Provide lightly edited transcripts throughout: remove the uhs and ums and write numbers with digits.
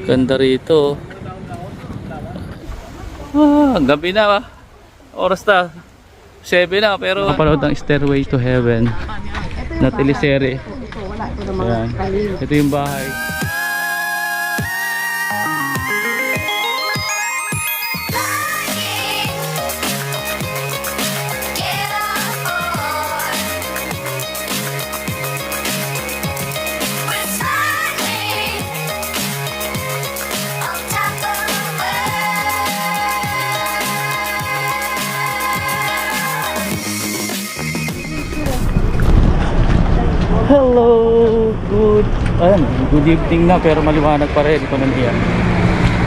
Ganda rito. Gabi na. Oras na 7 na, pero nakapanood ng Stairway to Heaven na teleserye. Ayan. Ito yung bahay. Hello, good evening na, pero maliwanag pa rin, ito nang iyan.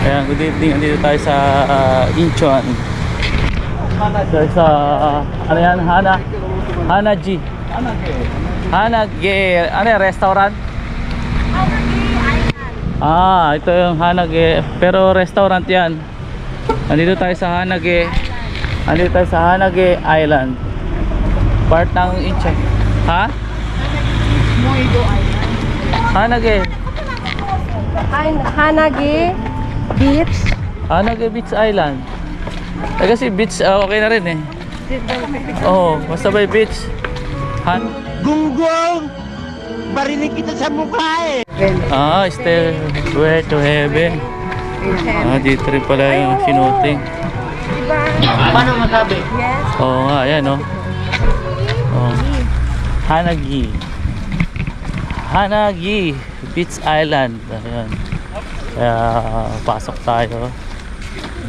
Ayan, good evening, andito tayo sa Incheon. Sa ano yan, Hanaji. Hanage, ano yan, restaurant? Ito yung Hanage, pero restaurant yan. Andito tayo sa Hanage. Andito tayo sa Hanage Island, part ng Incheon. Ha? Hanage. Hanage Beach. Hanage Beach Island. Kasi beach okay na rin eh. Oo, basta may beach. Gunggong! Barinig kita sa mukha eh! Stairway to Heaven. Dito rin pala yung sinuting. Paano masabi? Yes. Oo nga, ayan o. Hanagi Beach Island. Ayan. Kaya pasok tayo.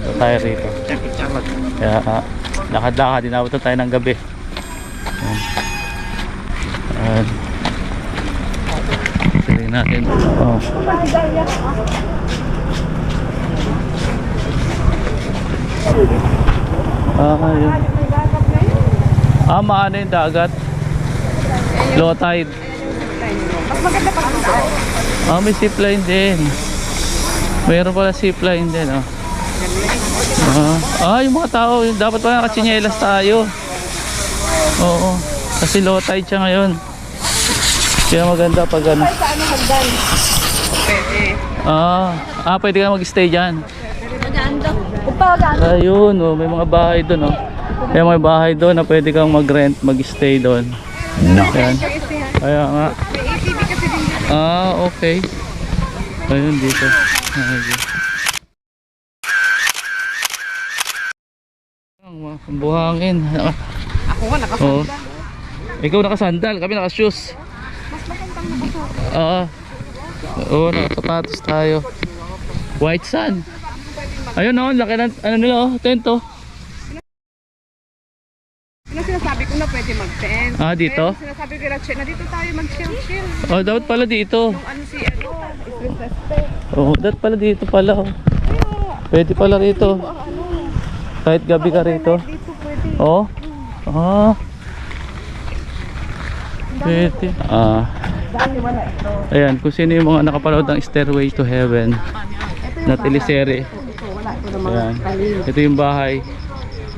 Ito tayo rito. Kaya lakad-lakad, dinawat na tayo ng gabi. Ayan. Tignan natin. Ayun. Maano yung dagat. Low tide. Mas maganda pag dito. May zipline din. Mayroon pala zipline din. Yung mga tao, dapat pala nakatsinelas tayo. Oo. Kasi low tide siya ngayon. Kaya maganda pag ano. Paano magdan? Pwede ka mag-stay dyan. Ayun, may mga bahay doon. May mga bahay doon na pwede kang mag-rent, mag-stay doon. Ayan. Kaya nga. Okay. Ayun dito. Ang buhangin. Ako nga nakasandal. Ikaw nakasandal, kami nakashoes. Mas magandang nakasandal. Nakasapatos tayo. White sand. Ayun laki ng ano nila tento. Sinasabi ko na pwede mag-tent. Dito? Pero sinasabi ko na dito tayo mag-chill. Dapat pala dito. Dapat pala dito pala. Pwede pala rito. Kahit gabi ka rito. Dito pwede. Pwede. Ayan, kung sino yung mga nakapanood ng Stairway to Heaven na teleserye. Ayan. Ito yung bahay.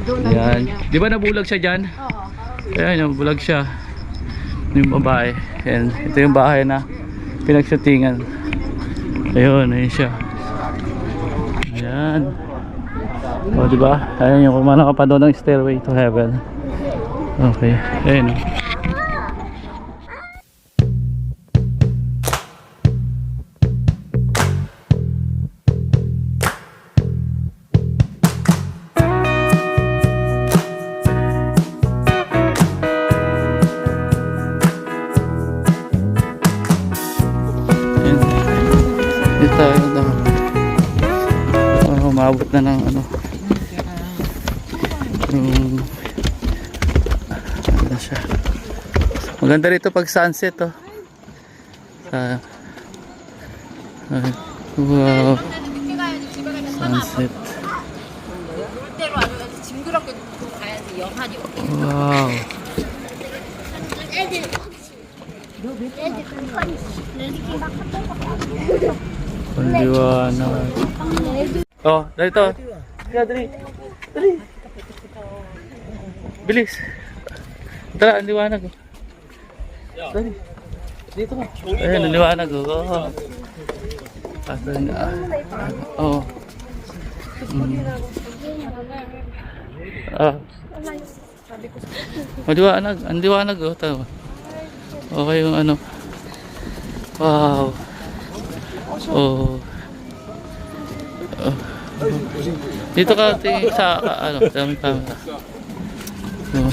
Ayan. Di ba nabulag siya dyan? Ayan, nabulag siya. Yung babae. Ayan. Ito yung bahay na pinagshootingan. Ayun siya. Ayan. Diba? Ayan yung mga nakapanood ng Stairway to Heaven. Okay. Ayan. Umabot na ng ano siya. Maganda rito pag sunset wow, sunset, wow. Ang liwanag. Dito. Dali. Bilis. Tara, ang liwanag. Dali. Dito ka. Ayan, ang liwanag. Oo. Ah. Maliwanag, ang liwanag oh, tama. Okay yung ano. Wow. Oh. Oh. Dito ka tingin sa ano, daming camera. Oh.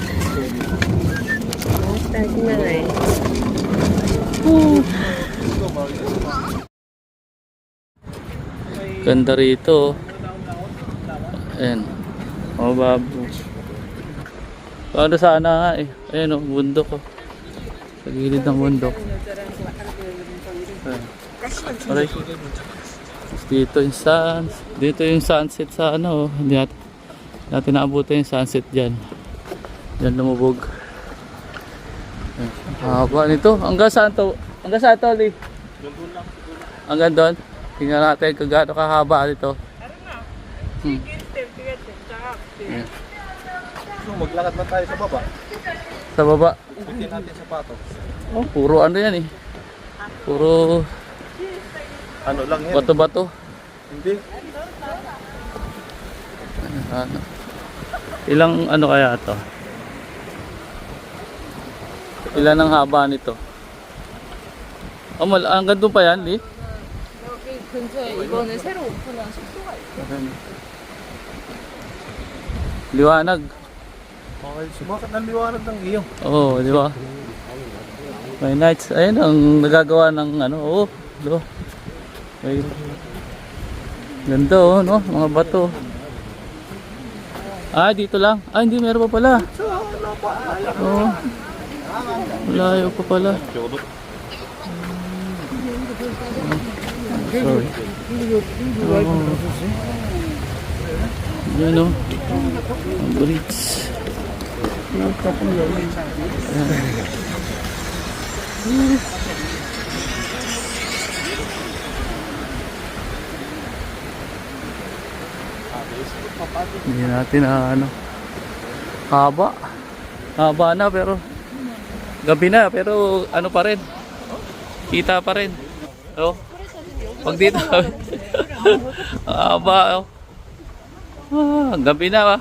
Ganda rito. Ayan. Oh, babo. Paano sana nga eh. Ayan o, bundok o. Sa gilid ng bundok. Ayan. Alright. Dito yung sunset sa ano. Hindi natin naabutan yung sunset dyan. Dyan lumubog. Haba nito. Hanggang saan to? Hanggang saan to, Lee? Hanggang doon? Tingnan natin kung gaano kahaba nito. Yeah. So, maglakad na tayo sa baba. Sa baba? Bitin natin sapatos. Oh, puro ano yan eh. Puro Ano lang yan? bato-bato. Hindi. Ano? Ilang ano kaya to? Ilan ang haba nito? Oh, hanggang doon pa yan, Lee? 여기 근처에 이번에 새로 오픈한 숙소가 있어. Liwanag. Okay, sumakat ng liwanag ng iyo. Oo, di ba? May nights. Ayun ang nagagawa ng ano. Oo, di ba? May ganda oh, no? Mga bato. Ah, dito lang. Ah, hindi, meron pa pala. Oo. Malayo pa pala. Sorry. Yan o. Ang bridge. Hindi natin ano. Haba. Haba na pero gabi na pero ano pa rin. Kita pa rin. Oh. Pag dito. Haba oh. Ah, gabi na ba?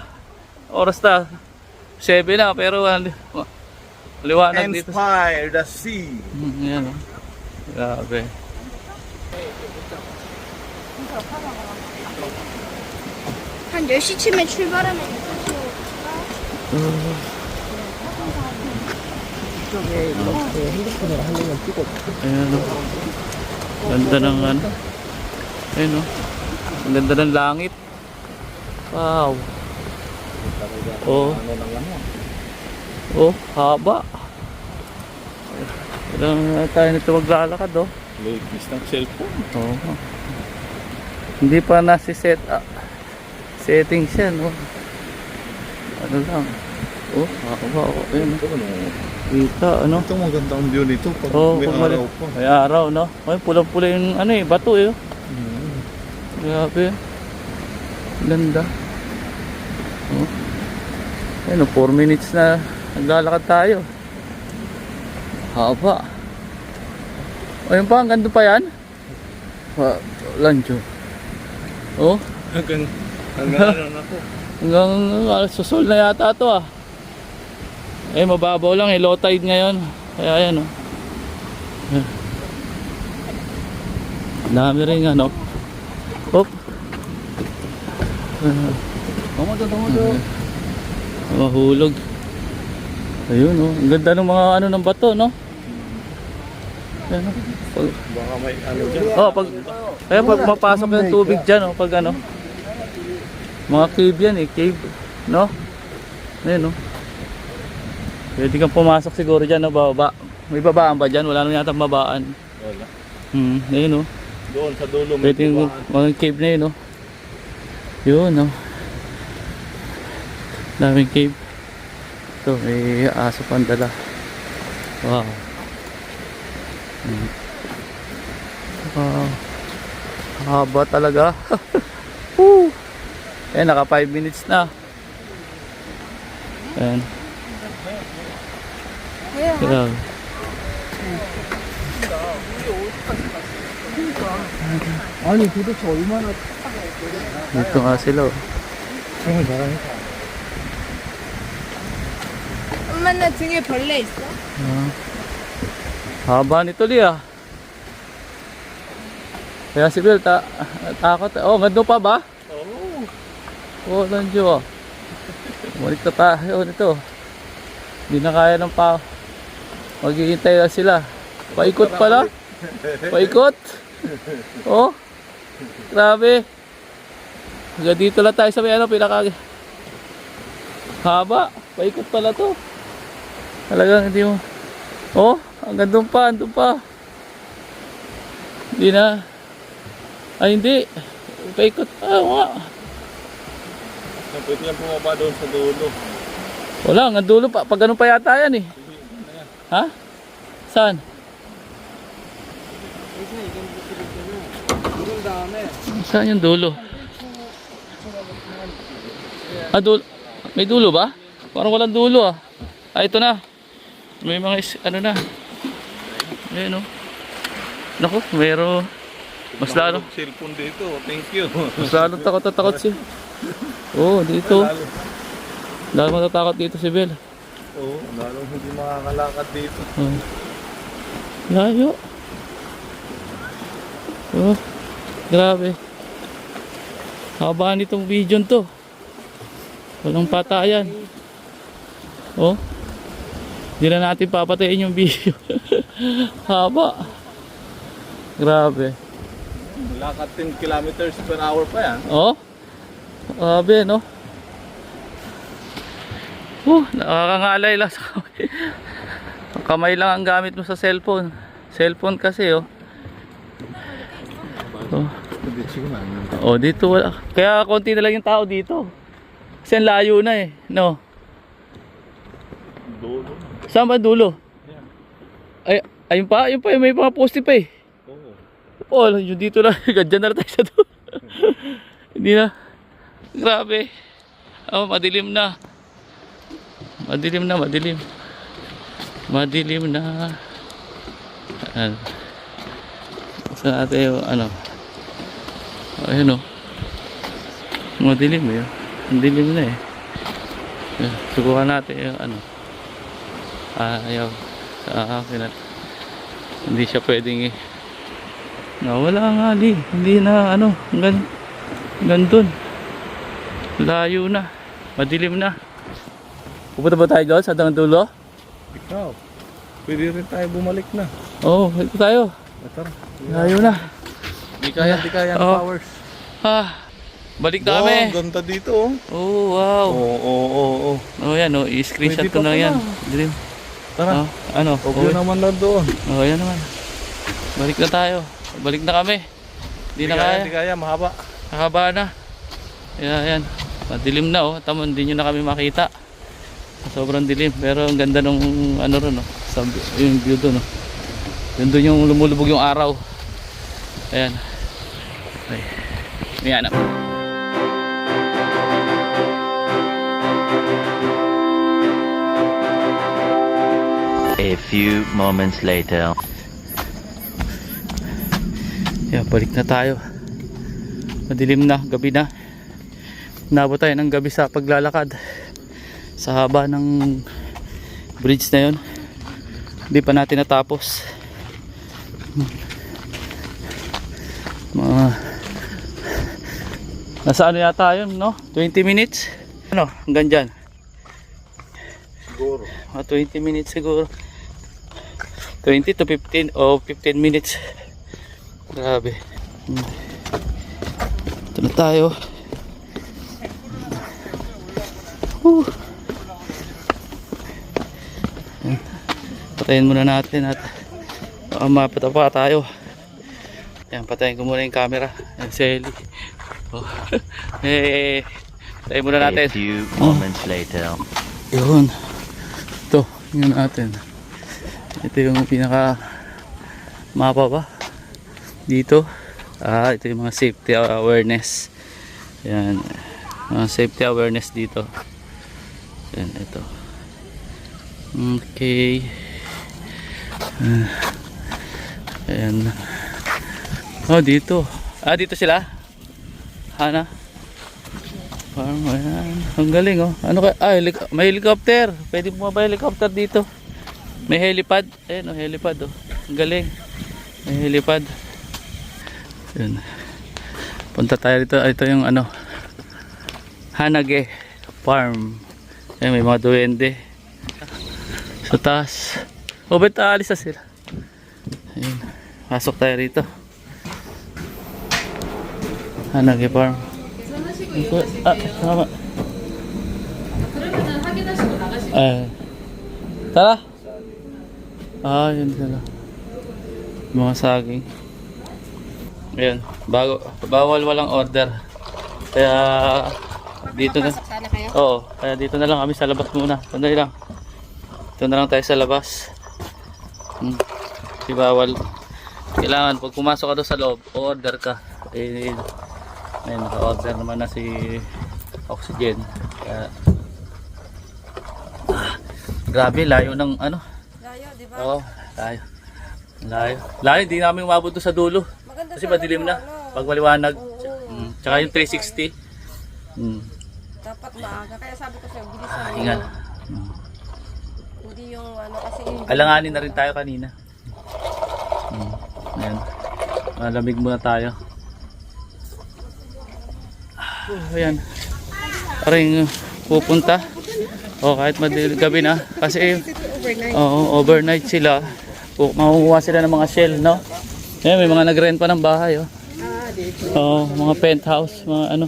Oras na 7 na pero liwanag dito. Inspire the sea. Yan oh. Grabe. 한 10시쯤에 출발하면 Ayan oh. Ganda ng ano. Ayan oh. Ang ganda ng langit. Wow. Oh. Oh, haba. Ilang tayo nito maglalakad oh. Lagis ng cellphone. Oo. Hindi pa nasi-set setting siya, no? Ano lang. Oh, haba oh. Ayun. Kita, ano? Ito maganda ang view nito pag may pag araw pa. May araw, no? Ay, pulang-pula yung ano eh, bato eh. Grabe. Ganda. Oh. Ayun, 4 minutes na naglalakad tayo. Haba. Ayun pa, hanggang doon pa yan? Lancho. Oh. Hanggang ano na po. Hanggang susol na yata to ah. Eh, mababaw lang eh. Low tide ngayon. Kaya ayan oh. Dami rin ano. Hop. Mahulog. Ayun oh. Ang ganda ng mga ano ng bato, no? Ayan oh. Baka may ano dyan. Oh, kaya pag mapasok yung tubig dyan, oh, pag ano. Mga cave yan eh, cave. No? Ayun oh. Pwede kang pumasok siguro dyan, no? Baba. May babaan ba dyan? Wala nang yata babaan. Wala. Ayun oh. Doon sa dulo may Pwede yung mga cave na yun, no? Yun, no? Daming cave. Ito, may aso pang dala. Wow. Wow. Haba talaga. Woo! Ayan, naka 5 minutes na. Ayan. Grabe. 아니 도대체 얼마나 Dito nga sila. Oh. 정말 잘하네. 엄마 나 등에 벌레 있어? Haba nito Lia. Kaya si Bill, takot. Oh, gando pa ba? Oo. Oh, nandiyo. Balik na tayo nito. Hindi na kaya ng pa. Maghihintay na sila. Paikot pala. Paikot. Oh. Grabe. Hanggang dito lang tayo sa may ano, pinaka haba. Paikot pala to. Talagang hindi mo. Oh, hanggang doon pa, doon pa. Hindi na. Ay, hindi. Paikot pa. Nga. Pwede yan bumaba doon sa dulo. Wala, hanggang dulo pa. Pag ganun pa yata yan eh. Ha? Saan? Saan yung dulo? Ah, dulo. May dulo ba? Parang walang dulo ah. Ah, ito na. May mga ano na. Ayan o. Naku, mayroon. Mas lalo. Cellphone dito. Thank you. Mas lalo takot na takot siya. Oo, dito. Lalo. Lalo matatakot dito si Bel. Oo, lalong hindi makakalakad dito. Oh. Layo. Oh, grabe. Haba nitong video to. Walang patayan. Oh. Hindi na natin papatayin yung video. Haba. Grabe. Lakad 10 kilometers per hour pa yan. Oh. Grabe, no? Nakakangalay lang sa kamay. Kamay lang ang gamit mo sa cellphone. Cellphone kasi, oh. Oh, dito wala. Kaya konti na lang yung tao dito. Kasi ang layo na eh, no? Dulo. Saan ba dulo? Ay, ayun pa, may mga poste pa eh. Oo. Oh, yung dito lang, ganyan na tayo sa dulo. Hindi na. Grabe. Oh, madilim na. Madilim na, madilim. Madilim na. Ayan. Saan natin yung ano? Ayun o. Madilim eh. Madilim na eh. Ayan. Subukan natin yung ano. Ayaw. Sa akin at hindi siya pwedeng eh. Wala nga di. Hindi na ano. Hanggang dun. Layo na. Madilim na. Pupunta ba tayo doon sa dulo? Ikaw. Pwede rin tayo bumalik na. Oo, ito tayo. Tara. Layo na. Di kaya ang Oo. powers. Balik na kami. Wow, ganda dito oh. Oh, wow. Oo. Oh, yan oh. I-screenshot Pwede ko pa na yan. pala. Dilim. Tara. Oh, ano? Huwag yun naman na doon. Oh, yan naman. Balik na tayo. Balik na kami. Hindi na kaya. Di kaya, mahaba. Nakaba na. Yan. Madilim na oh. Tamo, hindi nyo na kami makita. Sobrang dilim. Pero ang ganda nung ano ron oh. Yung view doon oh. Yun doon yung lumulubog yung araw. Ayan. Okay. Ayan na. A few moments later. Yan, balik na tayo. Madilim na, gabi na. Nabot tayo ng gabi sa paglalakad. Sa haba ng bridge na yun. Hindi pa natin natapos. Nasa ano yata yun, no? 20 minutes? Ano, hanggang dyan? Siguro. 20 minutes siguro. 20 to 15 o 15 minutes. Grabe. Ito na tayo. Patayin muna natin at mapatapa tayo. Ayan, patayin ko muna yung camera. Ayan, si Ellie. Oh. Patayin muna A natin. few moments later. Yun. Ito, yun natin. Ito yung pinaka mapa ba? Dito. Ito yung mga safety awareness. Yan. Mga safety awareness dito. Yan, ito. Okay. Ayan. Oh, dito. Ah, dito sila? Hana? Farm, ayan. Ang galing, oh. Ano ka? Ah, may helicopter. Pwede bumaba helicopter dito. May helipad. Ayan, oh, helipad, oh. Ang galing. May helipad. Yun. Punta tayo dito. Ito yung ano. Hanage Farm. Ayan, may mga duwende. Sa taas. O, ba't aalis na sila? Ayun. Pasok tayo rito. Hanage Farm. Ah, tama. 그러면은 확인하시고 나가시면 Eh. Tara. Ah, yun sila. Mga saging. Ayun. Bawal walang order. Kaya dito na. Sana kayo? Oo. Kaya dito na lang kami sa labas muna. Sandali lang. Dito na lang tayo sa labas. Di bawal. Kailangan pag pumasok ka doon sa loob, order ka. Ayun. Ayun, naka-order naman na si Oxygen. Kaya, grabe, layo ng ano. Layo, di ba? Oo, layo. Layo, hindi namin umabot doon sa dulo. Maganda Kasi madilim na. Pag maliwanag. Oo. Tsaka yung 360. Dapat maaga. Kaya sabi ko sa'yo, bilisan mo. Ingat. Hindi yung ano kasi... Alanganin na rin tayo kanina. Ayan. Malamig muna tayo. Ayan. Paring pupunta. O kahit madilim gabi na. Kasi overnight sila. Makukuha sila ng mga shell, no? Ayan, may mga nag-rent pa ng bahay, oh. Oo, mga penthouse, mga ano.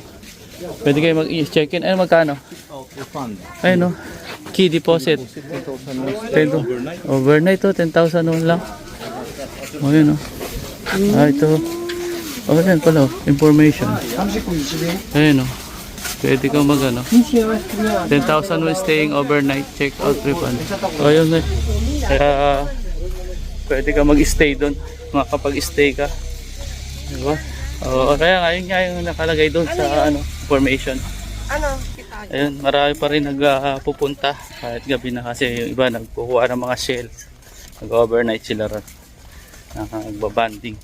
Pwede kayo mag-check-in. Ayun, magkano? Ayun, no? Key deposit. 10,000 overnight to 10,000 noon lang. Oh, yun, oh. Ah, ito. Oh, yan pala, oh. Information. Ayun, oh. Pwede kang mag, ano. 10,000 when staying overnight. Check out refund. Oh, yun, eh. Kaya, pwede ka mag-stay doon. Makapag-stay ka. Diba? Oo, kaya ngayon nga yung nakalagay doon sa ano, information. Ano? Ayun, marami pa rin nagpupunta kahit gabi na kasi yung iba nagkukuha ng mga shells. Nag-overnight sila ron. Nagbabanding.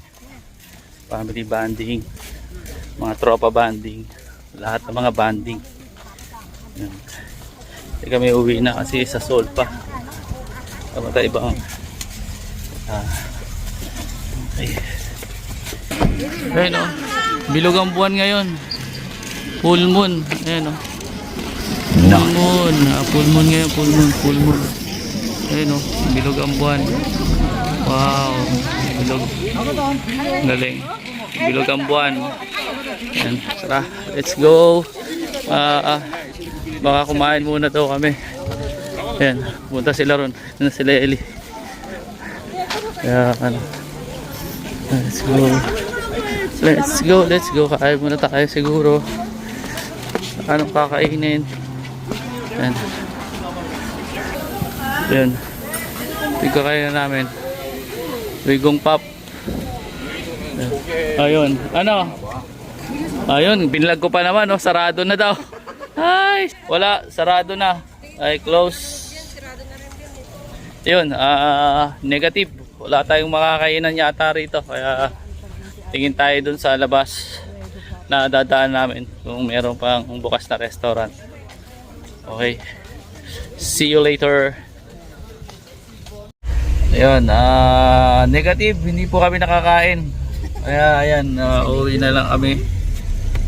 Family banding. Mga tropa banding. Lahat ng mga banding. Ayun. Hindi kami uwi na kasi sa Seoul pa. Tama tayo ibang okay. Ayun, oh. Bilog ang buwan ngayon. Full moon. Ayun, oh. Full moon. Full moon ngayon. Full moon. Ayun, oh. Bilog ang buwan. Wow. Bilog. Galing. Bilog ang buwan. Ayan. Tara. Let's go. Baka kumain muna daw kami. Ayan. Punta sila ron. Ito na sila Eli. Kaya ano. Let's go. Kain muna tayo siguro. Anong kakainin? Ayan. Ayan. Ito kakainin namin. Wigong pop. Ayun. Ano? Ayun. Binlag ko pa naman. Oh. Sarado na daw. Ay. Wala. Sarado na. Ay close. Yun. Negative. Wala tayong makakainan yata rito. Kaya tingin tayo dun sa labas na dadaan namin kung meron pang bukas na restaurant. Okay. See you later. Ayun, negative, hindi po kami nakakain. Kaya ayan, uwi na lang kami.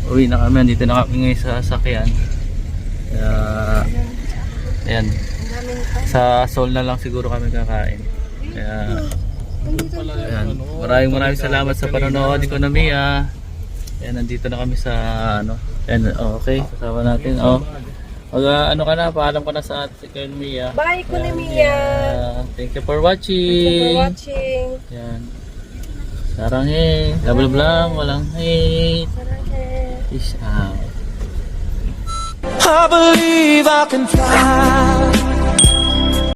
Uwi na kami, dito na kami ngayon sa sasakyan. Kaya ayan, sa Seoul na lang siguro kami kakain. Kaya ayan, maraming salamat sa panonood, Ekonomiya. Ayan, nandito na kami sa ano. Ayan, okay, kasama natin. Ano ka na, paalam ka na sa Ekonomiya. Bye, Ekonomiya! Thank you for watching. Ayan. Sarang double blank, walang hate. Peace out. I believe I can fly.